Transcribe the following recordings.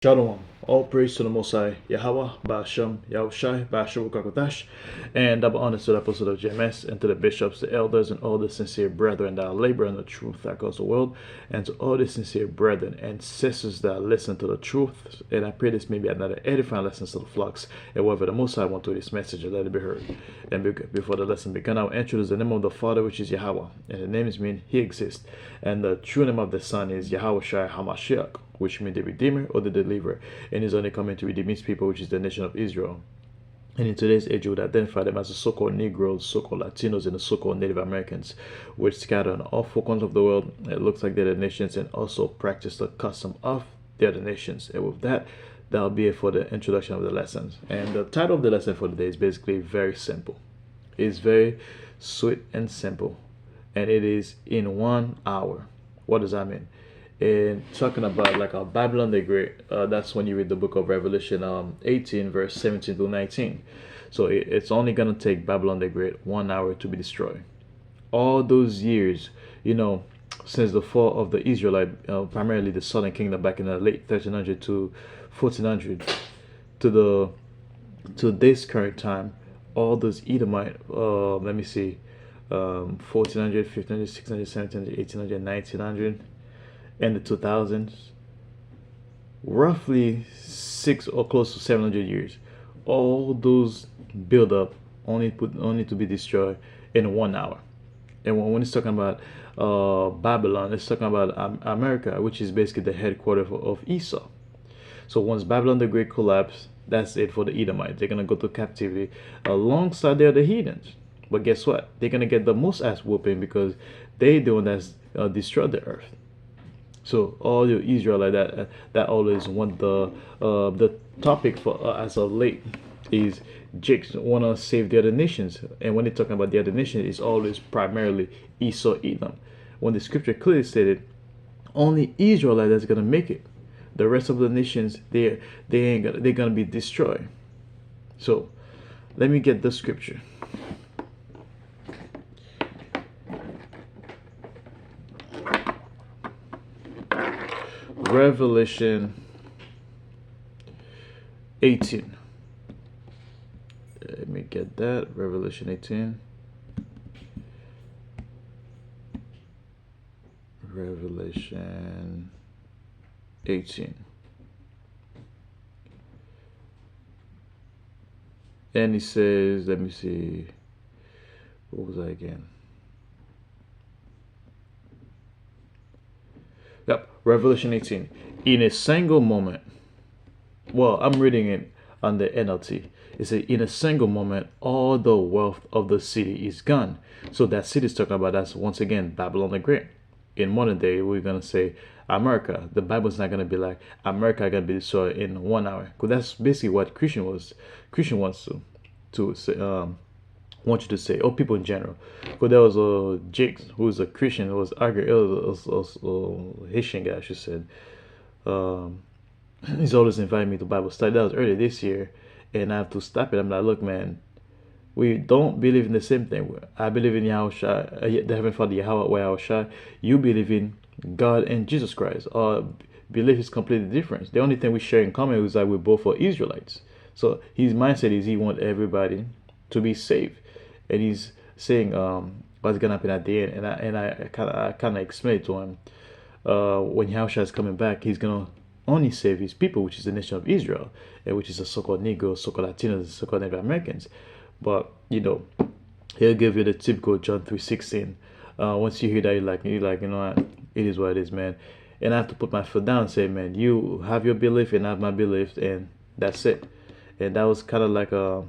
Shalom. All praise to the Most High, Yahweh, Ba'ashem, Yahushai, Ba'ashem Kakotash, and double honor to the apostle of JMS, and to the bishops, the elders, and all the sincere brethren that labor in the truth across the world, and to all the sincere brethren and sisters that listen to the truth. And I pray this may be another edifying lesson to the flocks, and whatever the Most High want to this message, let it be heard. And before the lesson begin, I will introduce the name of the Father, which is Yahweh, and the name is mean He exists, and the true name of the Son is Yahushai HaMashiach, which means the Redeemer or the Deliverer, and is only coming to redeem his people, which is the nation of Israel. And in today's age, we would identify them as the so-called Negroes, so-called Latinos, and the so-called Native Americans, which scatter on all four corners of the world. It looks like they're the nations and also practice the custom of the other nations. And with that, that'll be it for the introduction of the lessons. And the title of the lesson for today is basically very simple. It's very sweet and simple, and it is in 1 hour. What does that mean? And talking about like Babylon the Great, that's when you read the book of Revelation 18 verse 17 to 19. So it's only going to take Babylon the Great 1 hour to be destroyed. All those years, since the fall of the Israelite, primarily the southern kingdom back in the late 1300 to 1400 to this current time, all those Edomite, let me see, 1400, 1500, 1600, 1700, 1800, 1900, and the 2000s, roughly 6 or close to 700 years. All those build up only to be destroyed in 1 hour. And when it's talking about Babylon, it's talking about America, which is basically the headquarters of Esau. So once Babylon the Great collapsed, that's it for the Edomites. They're gonna go to captivity alongside the other heathens. But guess what? They're gonna get the most ass whooping because they the one that's destroyed the earth. So all your Israelite that always want the topic for as of late is Jakes wanna save the other nations, and when they're talking about the other nations, it's always primarily Esau, Edom. When the scripture clearly stated only Israelite that's gonna make it, the rest of the nations they're gonna be destroyed. So let me get the scripture. Revelation 18. Let me get that. Revelation 18. Revelation 18. And he says, let me see. What was I again? Yep, Revelation 18. In a single moment, well, I'm reading it on the NLT. It says, in a single moment, all the wealth of the city is gone. So that city is talking about, that's once again Babylon the Great. In modern day, we're going to say America. The Bible's not going to be like America going to be destroyed in 1 hour. Because that's basically what Christian wants to say, want you to say, or people in general. Because there was a Jake who's a Christian who was arguing, it was a Haitian guy, she said. He's always inviting me to Bible study. That was earlier this year, and I have to stop it. I'm like, look, man, we don't believe in the same thing. I believe in Yahushua, the Heavenly Father, Yahweh, Yahushua. You believe in God and Jesus Christ. Our belief is completely different. The only thing we share in common is that we're both are Israelites. So his mindset is he wants everybody to be saved, and he's saying what's gonna happen at the end. And I kind of explained to him when Yahushua is coming back, he's gonna only save his people, which is the nation of Israel, and which is the so-called Negroes, so-called Latinos, so-called Native Americans. But he'll give you the typical John 3:16. Once you hear that, you're like, what? It is what it is, man. And I have to put my foot down and say, man, you have your belief and I have my belief, and that's it. And that was kind of like I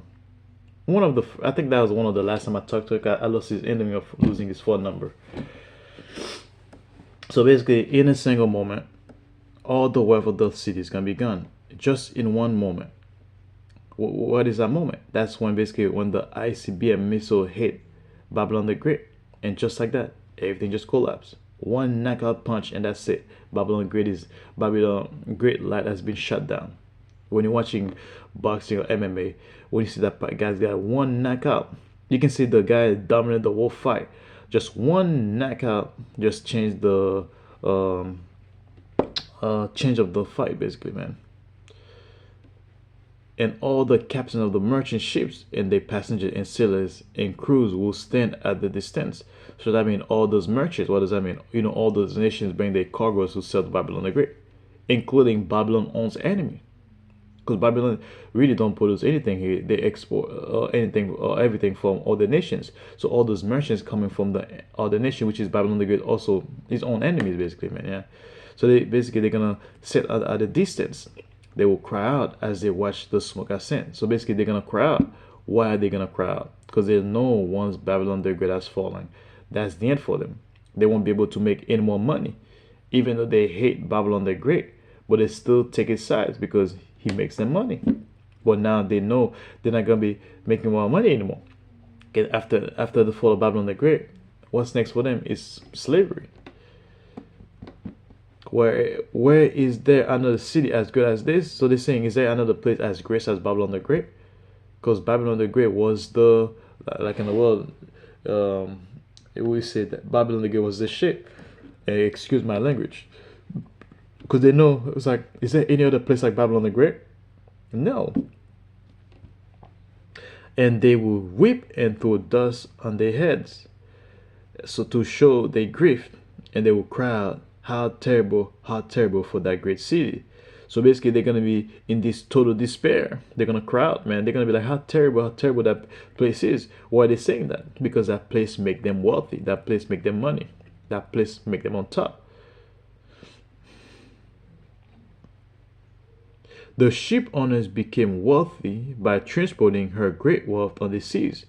think that was one of the last time I talked to him. I lost his enemy of losing his phone number. So basically, in a single moment, all the wealth of the city is gonna be gone, just in one moment. What is that moment? That's when basically when the ICBM missile hit Babylon the Great, and just like that, everything just collapsed. One knockout punch, and that's it. Babylon Great light has been shut down. When you're watching boxing or MMA, when you see that guy's got one knockout, you can see the guy dominated the whole fight. Just one knockout just changed the change of the fight, basically, man. and all the captains of the merchant ships and their passengers and sailors and crews will stand at the distance. So that means all those merchants, what does that mean? All those nations bring their cargoes to sell to Babylon the Great, including Babylon's own enemy. Because Babylon really don't produce anything here. They export anything or everything from other nations. So all those merchants coming from the other nation, which is Babylon the Great, also his own enemies, basically, man. Yeah. So they're gonna sit at a distance. They will cry out as they watch the smoke ascend. So basically, they're gonna cry out. Why are they gonna cry out? Because they know once Babylon the Great has fallen, that's the end for them. They won't be able to make any more money, even though they hate Babylon the Great. But they still take his sides because he makes them money. But now they know they're not gonna be making more money anymore. Okay, after the fall of Babylon the Great, what's next for them is slavery. Where is there another city as good as this? So they're saying, is there another place as great as Babylon the Great? Because Babylon the Great was the, like in the world, we say that Babylon the Great was the shit. Excuse my language. Because they know, it was like, is there any other place like Babylon the Great? No. And they will weep and throw dust on their heads, so to show their grief, and they will cry out, how terrible for that great city. So basically, they're going to be in this total despair. They're going to cry out, man. They're going to be like, how terrible that place is. Why are they saying that? Because that place make them wealthy. That place make them money. That place make them on top. The ship owners became wealthy by transporting her great wealth on the seas.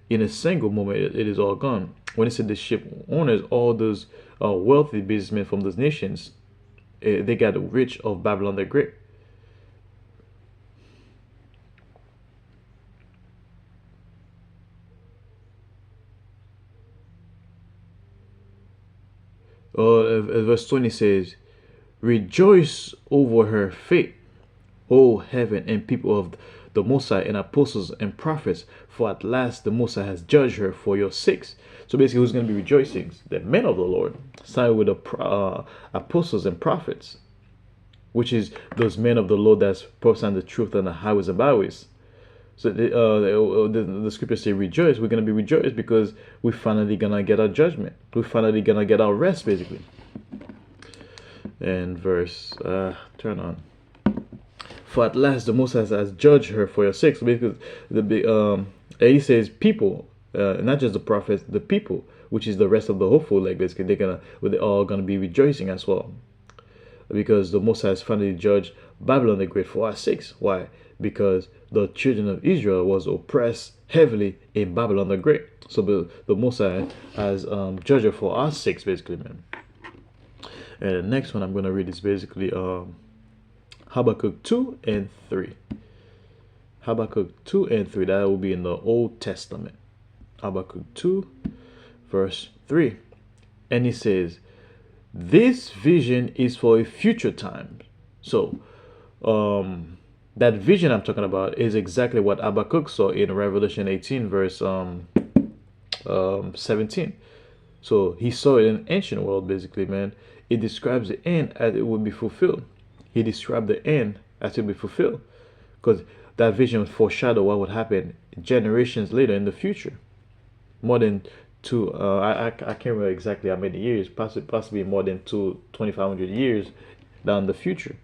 In a single moment, it is all gone. When it said the ship owners, all those wealthy businessmen from those nations, they got rich of Babylon the Great. Verse 20 says, rejoice over her fate, O heaven and people of the Most High and apostles and prophets, for at last the Most High has judged her for your sakes. So basically, who's going to be rejoicing? The men of the Lord, side with the apostles and prophets, which is those men of the Lord that's prophesying the truth on the highways and byways. So the scriptures say rejoice. We're going to be rejoiced because we're finally going to get our judgment. We're finally going to get our rest, basically. And verse, turn on. For at last the Most High has judged her for your sakes. Because he says people, not just the prophets, the people, which is the rest of the hopeful, like basically they're all gonna be rejoicing as well. Because the Most High has finally judged Babylon the Great for our sakes. Why? Because the children of Israel was oppressed heavily in Babylon the Great. So the Most High has judged her for our sakes, basically, man. And the next one I'm gonna read is basically Habakkuk 2 and 3. Habakkuk 2 and 3. That will be in the Old Testament. Habakkuk 2, verse 3. And he says, this vision is for a future time. So, that vision I'm talking about is exactly what Habakkuk saw in Revelation 18, verse 17. So, he saw it in an ancient world, basically, man. It describes the end as it will be fulfilled. He described the end as it will be fulfilled, because that vision would foreshadow what would happen generations later in the future. More than I can't remember exactly how many years, possibly more than 2,500 years down the future.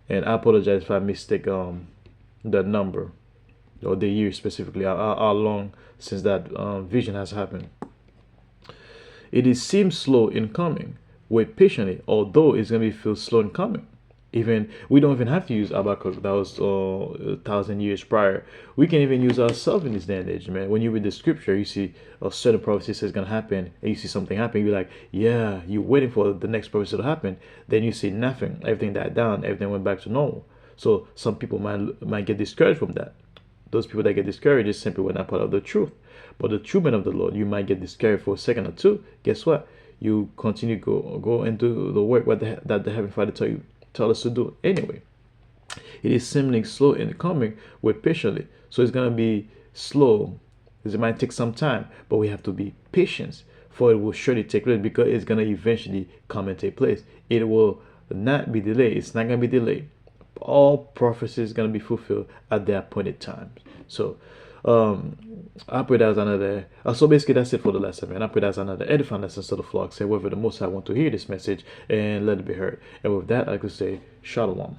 And I apologize if I mistake the number or the year specifically, how long since that vision has happened. It seems slow in coming. Wait patiently, although it's going to feel slow in coming. Even we don't even have to use Habakkuk. That was 1,000 years prior. We can even use ourselves in this day and age, man. When you read the scripture, you see a certain prophecy says going to happen, and you see something happen. You're like, yeah, you're waiting for the next prophecy to happen. Then you see nothing. Everything died down. Everything went back to normal. So some people might get discouraged from that. Those people that get discouraged is simply were not part of the truth. But the true men of the Lord, you might get discouraged for a second or two. Guess what? You continue go and do the work that the Heavenly Father tell us to do anyway. It is seemingly slow in coming. Wait patiently. So it's gonna be slow. It might take some time, but we have to be patient, for it will surely take place, because it's gonna eventually come and take place. It will not be delayed. It's not gonna be delayed. all prophecy is going to be fulfilled at the appointed time. So I pray that's another. So basically, that's it for the lesson, man. I pray that's another edifying lesson to the flock. Say whether the most I want to hear this message and let it be heard. And with that, I could say, Shalom.